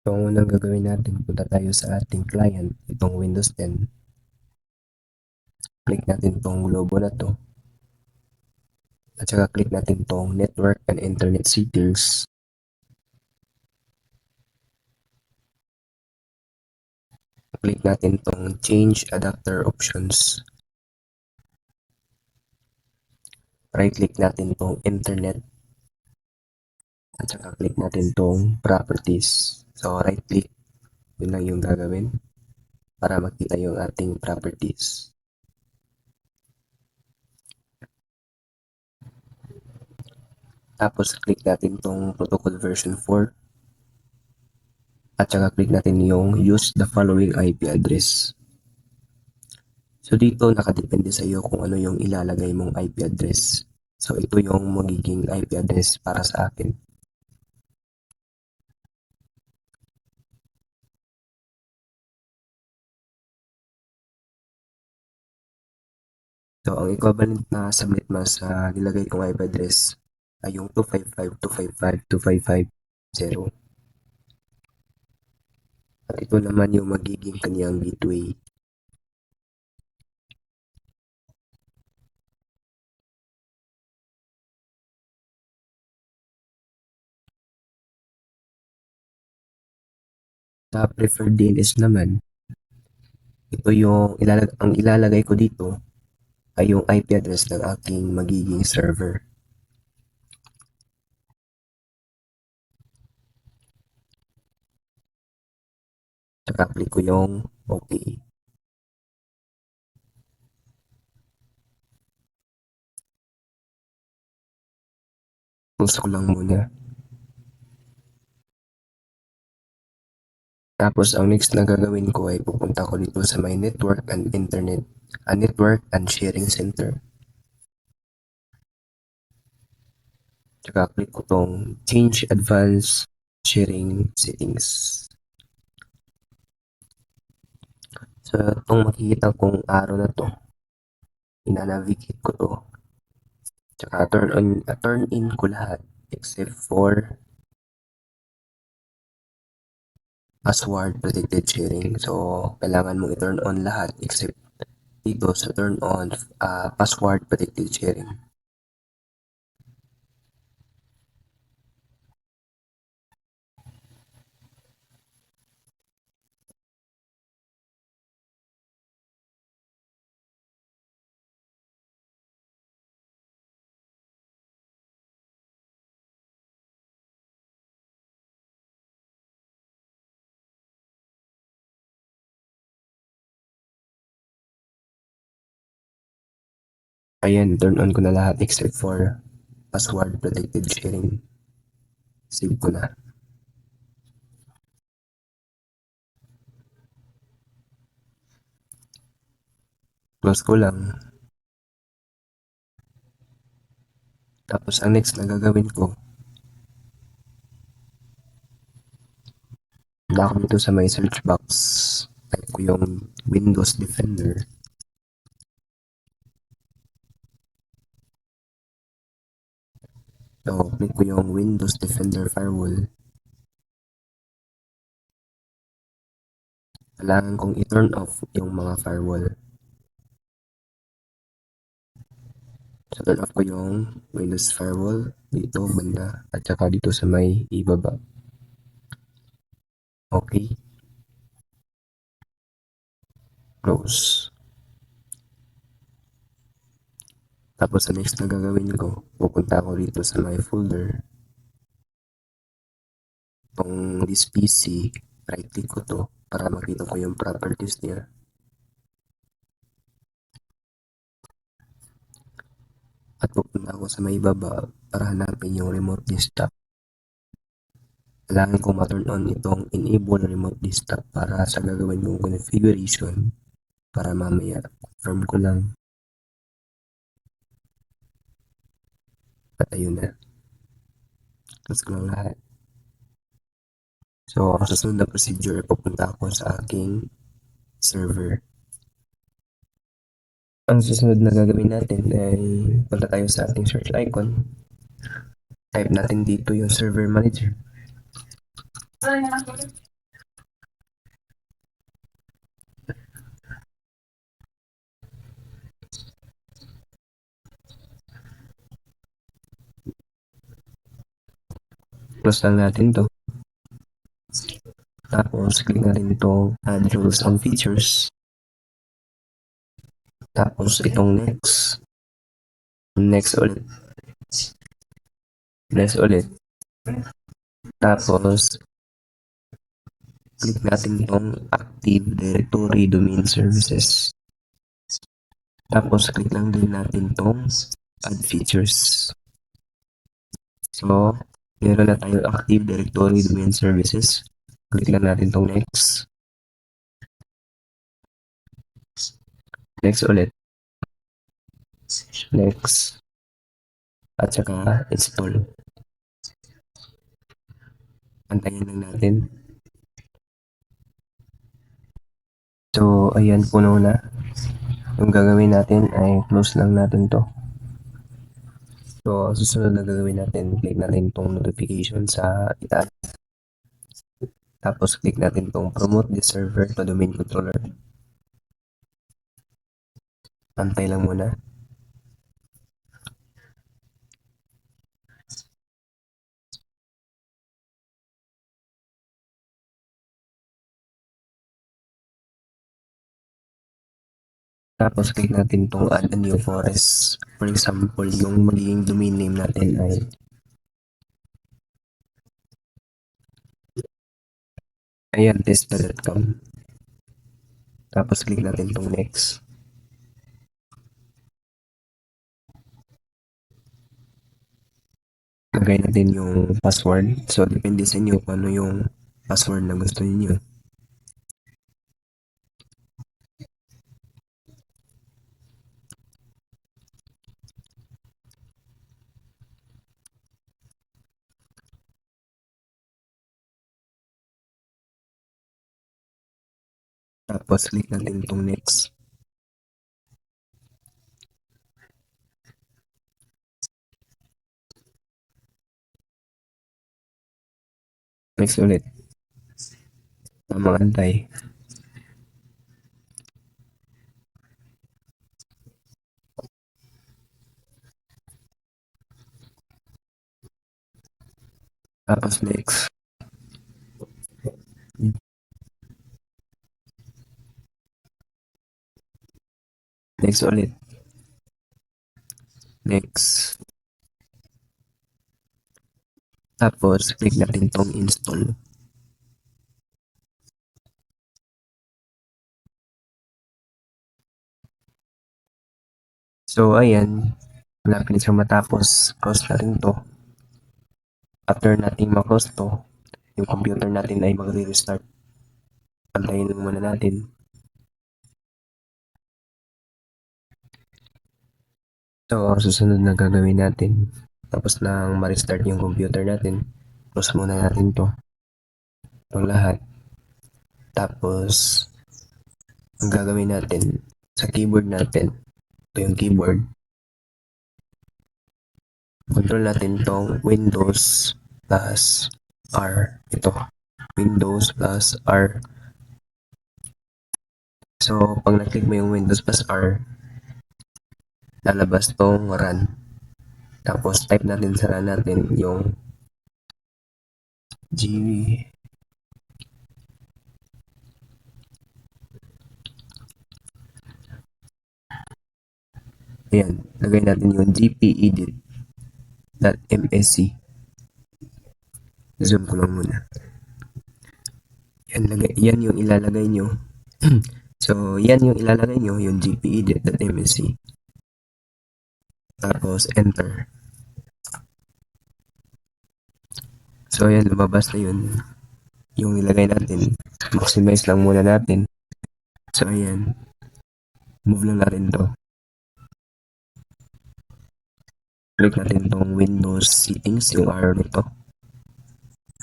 So, ang unang gagawin natin, punta tayo sa ating client, itong Windows 10. Click natin itong logo na to. At saka click natin itong Network and Internet Settings. Click natin itong Change Adapter Options. Right click natin itong Internet. At saka click natin itong Properties. So, right click. Yun lang yung gagawin para makita yung ating properties. Tapos, click natin itong Protocol version 4. At saka click natin yung Use the following IP address. So, dito nakadepende sa iyo kung ano yung ilalagay mong IP address. So, ito yung magiging IP address para sa akin. So, ang equivalent na subnet mask sa nilagay kong IP address ay yung 255.255.255.0. At ito naman yung magiging kaniyang gateway. Sa preferred DNS naman, ito yung ang ilalagay ko dito ay yung IP address ng aking magiging server. Saka click ko yung OK. Pulse ko lang muna. Tapos, ang next na gagawin ko ay pupunta ko dito sa my network and internet, network and sharing center. Tsaka click ko tong change advanced sharing settings. So, itong makikita kong arrow na to, ina-navigate ko to. Tsaka turn in ko lahat except for password protected sharing. So, kailangan mo i-turn on lahat except dito sa turn on password protected sharing. Ayan, turn on ko na lahat except for password protected sharing. Save ko na. Close ko lang. Tapos ang next na gagawin ko, punta ako dito sa may search box. Type ko yung Windows Defender. So, click ko yung Windows Defender Firewall. Kailangan kong i-turn off yung mga firewall. So, turn off ko yung Windows Firewall dito banda at saka dito sa may ibaba. Okay. Close. Tapos sa next na gagawin ko, pupunta ako dito sa my folder. Itong this PC, right click ko to para makita ko yung properties niya. At pupunta ako sa may baba para hanapin yung remote desktop. Kailangan kong ma-turn on itong enable remote desktop para sa gagawin kong configuration para mamaya confirm ko lang. At ayun na. Tapos ko lang lahat. So, ang susunod na procedure, pupunta ako sa aking server. Ang susunod na gagawin natin ay punta tayo sa ating search icon. Type natin dito yung server manager. close lang natin to. Tapos, click natin itong add rules and features. Tapos, itong next. Next ulit. Next ulit. Tapos, click natin itong Active Directory Domain Services. Tapos, click lang din natin itong Add Features. So, meron na tayo Active Directory Domain Services. Click lang natin itong Next. Next ulit. Next. At saka install. Antayin lang natin. So, ayan puno na. Yung gagawin natin ay close lang natin to. So, susunod na gagawin natin, click natin itong notification sa itaas. Tapos, click natin itong promote this server to domain controller. Antay lang muna. Tapos, click natin itong add a new forest. For example, yung magiging domain name natin ay ayan, tester.com. Tapos, click natin itong next. Lagay natin yung password. So, depende sa inyo kung ano yung password na gusto niyo. Tapos, click natin itong next. Next ulit. Tamang antay. Tapos, next. Next ulit. Next. Tapos, click natin itong install. So, ayan. Malapit siya matapos. Close na rin to. After natin ma-close to, yung computer natin ay magre-restart. Pantayin lang muna natin. So, susunod na gagawin natin. Tapos nang ma-restart yung computer natin, close muna natin to. Itong lahat. Tapos, ang gagawin natin, sa keyboard natin, ito yung keyboard. Control natin tong Windows plus R. Ito. Windows plus R. So, pag na-click mo yung Windows plus R, lalabas tong run. Tapos, type natin sa run natin yung G. Ayan, lagay natin yung gpedit.msc. Zoom ko lang muna. Yan yung ilalagay nyo. So, yan yung ilalagay nyo, yung gpedit.msc. Tapos, enter. So, ayan, lumabas na yun. Yung ilagay natin. Maximize lang muna natin. So, ayan. Move lang natin to. Click natin tong Windows settings, yung arrow nito.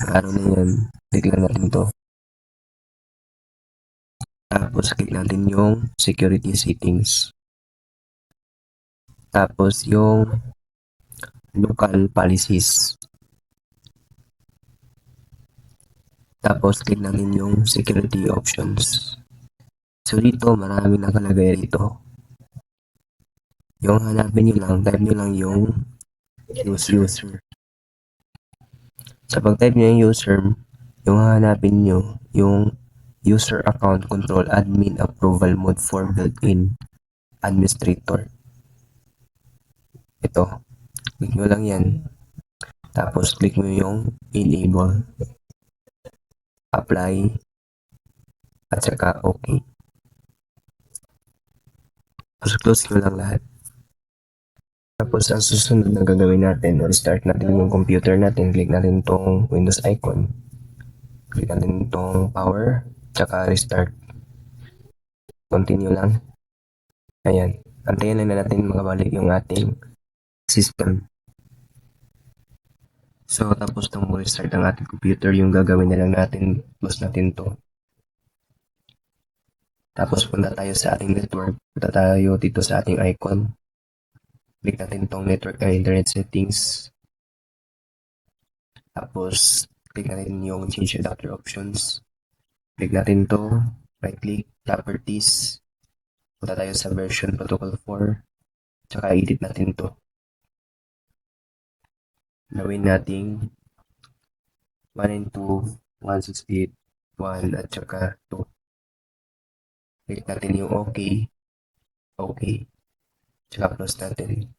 Ang arrow na yan. Click lang natin to. Tapos, click natin yung security settings. Tapos, yung local policies. Tapos, click natin yung security options. So, dito, marami nakalagay rito. Yung hanapin nyo lang, type nyo lang yung use user. Sa pag-type nyo yung user, yung hahanapin nyo, yung user account control admin approval mode for built-in administrator. Ito, click nyo lang yan. Tapos click nyo yung enable, apply, at saka okay. Tapos close nyo lang lahat. Tapos ang susunod na gagawin natin, restart natin yung computer natin, click natin itong Windows icon, click natin itong power, tsaka restart. Continue lang. Ayan. Antayin lang na natin makabalik yung ating system. So, tapos nung restart ang ating computer, yung gagawin na lang natin, close natin to. Tapos punta tayo sa ating network, punta tayo dito sa ating icon. Click natin itong network and internet settings. Tapos, click natin yung change adapter options. Click natin to, right click, properties. Punta tayo sa version protocol 4. Tsaka edit natin to. Gawin nating 192, 168, 1 at saka 2. Click natin yung okay, okay. Tsaka close natin.